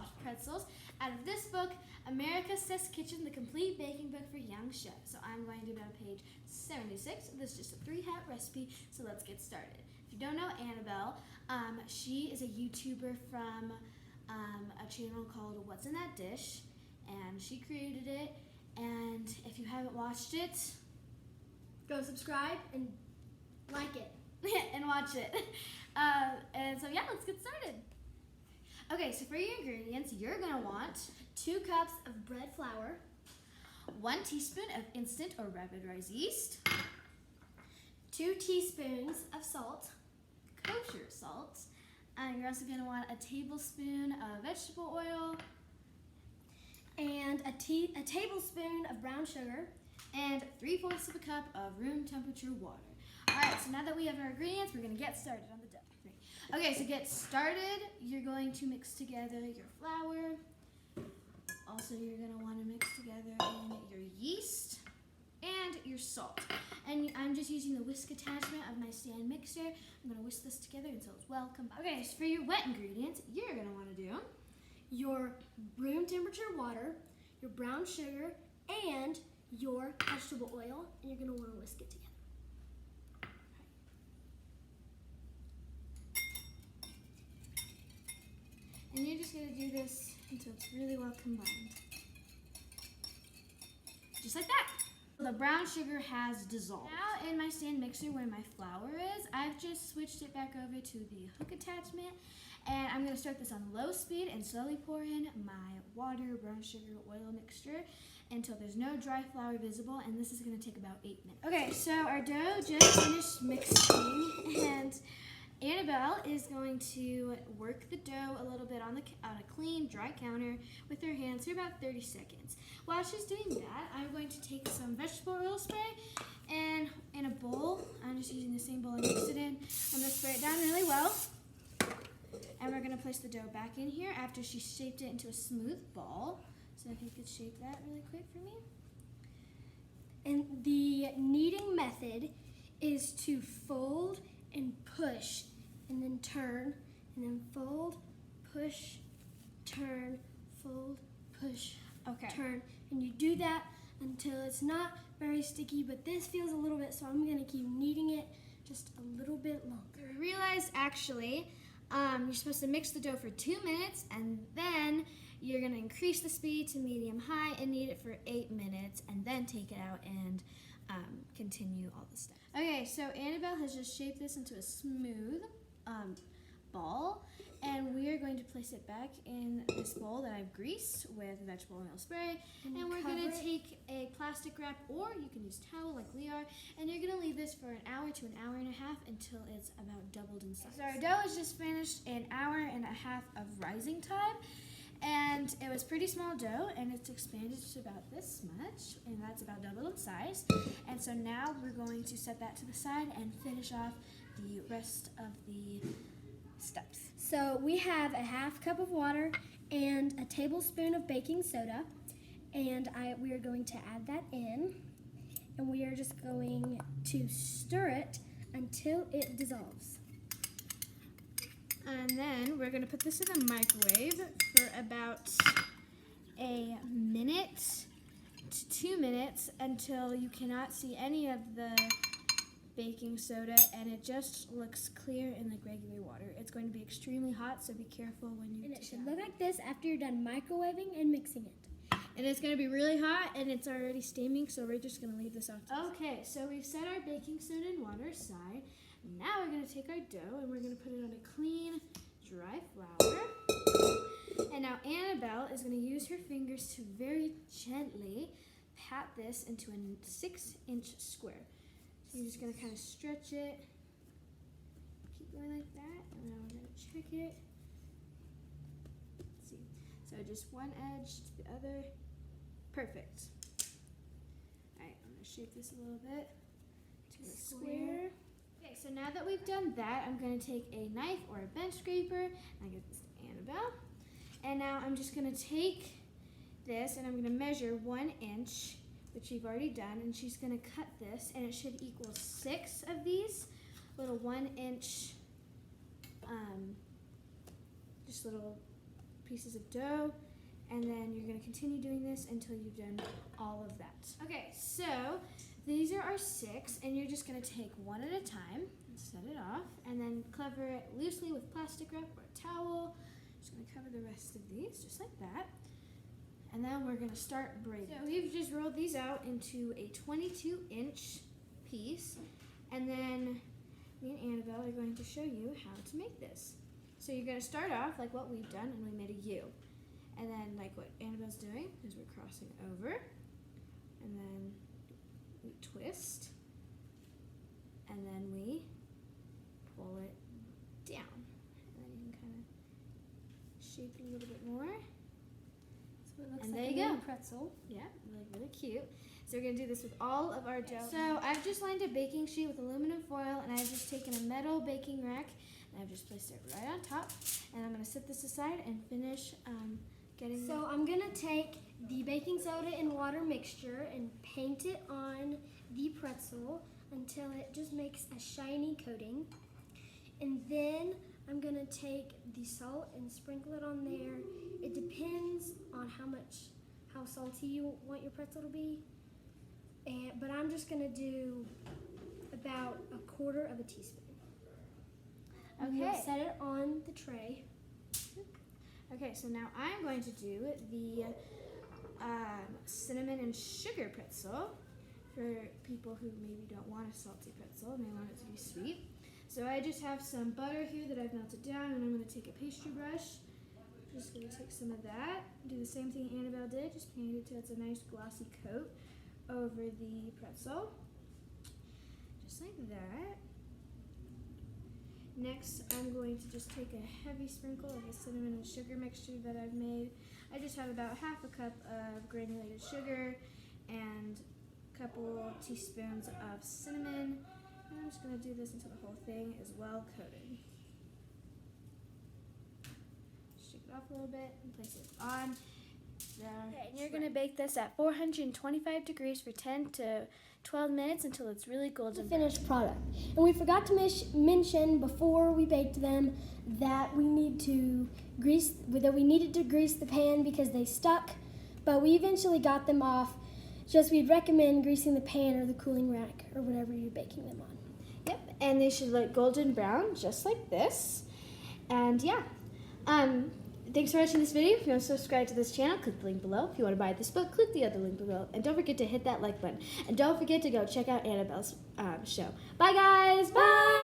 soft pretzels out of this book, America's Test Kitchen, the complete baking book for young chefs. So I'm going to do it on page 76. This is just a 3-hat recipe, so let's get started. If you don't know Annabelle, she is a YouTuber from a channel called What's in That Dish, and she created it. And if you haven't watched it, go subscribe and like it. and watch it. And so yeah, let's get started. Okay, so for your ingredients, you're going to want 2 cups of bread flour, 1 teaspoon of instant or rapid rise yeast, 2 teaspoons of salt, kosher salt, and you're also going to want a tablespoon of vegetable oil, and a tablespoon of brown sugar, and 3/4 of a cup of room temperature water. Alright, so now that we have our ingredients, we're going to get started on the dough. Okay, so get started, you're going to mix together your flour. Also, you're going to want to mix together in your yeast and your salt. And I'm just using the whisk attachment of my stand mixer. I'm going to whisk this together until it's well combined. Okay, so for your wet ingredients, you're going to want to do your room temperature water, your brown sugar, and your vegetable oil, and you're going to want to whisk it together. And you're just going to do this until it's really well combined. Just like that. The brown sugar has dissolved. Now in my stand mixer where my flour is, I've just switched it back over to the hook attachment. And I'm going to start this on low speed and slowly pour in my water, brown sugar, oil mixture until there's no dry flour visible. And this is going to take about 8 minutes. Okay, so our dough just finished mixing, and Annabelle is going to work the dough a little bit on a clean, dry counter with her hands for about 30 seconds. While she's doing that, I'm going to take some vegetable oil spray and in a bowl, I'm just using the same bowl I mixed it in. I'm going to spray it down really well. And we're going to place the dough back in here after she shaped it into a smooth ball. So if you could shape that really quick for me. And the kneading method is to fold and push, and then turn, and then fold, push, turn, fold, push, turn. And you do that until it's not very sticky, but this feels a little bit, so I'm gonna keep kneading it just a little bit longer. I realized actually, you're supposed to mix the dough for 2 minutes, and then you're gonna increase the speed to medium-high and knead it for 8 minutes, and then take it out and continue all the steps. Okay, so Annabelle has just shaped this into a smooth ball, and we are going to place it back in this bowl that I've greased with vegetable oil spray, and we're going to take a plastic wrap, or you can use towel like we are, and you're going to leave this for an hour to an hour and a half until it's about doubled in size. So our dough is just finished an hour and a half of rising time. And it was pretty small dough, and it's expanded to about this much, and that's about double in size. And so now we're going to set that to the side and finish off the rest of the steps. So we have a 1/2 cup of water and a tablespoon of baking soda, and we are going to add that in, and we are just going to stir it until it dissolves. And then we're going to put this in the microwave for about a minute to 2 minutes until you cannot see any of the baking soda and it just looks clear in like regular water. It's going to be extremely hot, so be careful when you And it should look like this after you're done microwaving and mixing it. And it's going to be really hot, and it's already steaming, so we're just going to leave this off. Okay, so we've set our baking soda and water aside. Now we're going to take our dough, and we're going to put it on a clean, dry flour. And now Annabelle is going to use her fingers to very gently pat this into a 6-inch square. So you're just going to kind of stretch it, keep going like that, and now we're going to check it. Let's see. So just one edge to the other. Perfect. Alright, I'm going to shape this a little bit to a square. Okay, so now that we've done that, I'm going to take a knife or a bench scraper, and I give this to Annabelle. And now I'm just going to take this, and I'm going to measure 1 inch, which we've already done, and she's going to cut this, and it should equal 6 of these little 1 inch, just little pieces of dough, and then you're going to continue doing this until you've done all of that. Okay, so these are our 6, and you're just going to take one at a time and set it off, and then cover it loosely with plastic wrap or a towel. Just going to cover the rest of these just like that. And then we're going to start braiding. So we've just rolled these out into a 22-inch piece, and then me and Annabelle are going to show you how to make this. So you're going to start off like what we've done, and we made a U. And then like what Annabelle's doing is we're crossing over, and then we twist, and then we pull it down. And then you can kind of shape it a little bit more. So it looks And like there a you go. mini pretzel. Yeah, like really cute. So we're going to do this with all of our dough. So I've just lined a baking sheet with aluminum foil, and I've just taken a metal baking rack, and I've just placed it right on top. And I'm going to set this aside and finish getting. So I'm going to take the baking soda and water mixture and paint it on the pretzel until it just makes a shiny coating. And then I'm going to take the salt and sprinkle it on there. It depends on how salty you want your pretzel to be. But I'm just going to do about 1/4 of a teaspoon. Okay. Set it on the tray. Okay, so now I'm going to do the cinnamon and sugar pretzel for people who maybe don't want a salty pretzel and they want it to be sweet. So I just have some butter here that I've melted down, and I'm going to take a pastry brush. Just going to take some of that, do the same thing Annabelle did, just paint it till it's a nice glossy coat over the pretzel, just like that. Next, I'm going to just take a heavy sprinkle of the cinnamon and sugar mixture that I've made. I just have about 1/2 cup of granulated sugar and a couple teaspoons of cinnamon. And I'm just going to do this until the whole thing is well coated. Shake it off a little bit and place it on there. Okay, and you're going to bake this at 425 degrees for 10 to 12 minutes until it's really golden. The finished product. And we forgot to mention before we baked them that we needed to grease the pan because they stuck, but we eventually got them off. Just we'd recommend greasing the pan or the cooling rack or whatever you're baking them on. Yep, and they should look golden brown just like this. And yeah, thanks for watching this video. If you want to subscribe to this channel, click the link below. If you want to buy this book, click the other link below. And don't forget to hit that like button. And don't forget to go check out Annabelle's show. Bye guys, bye!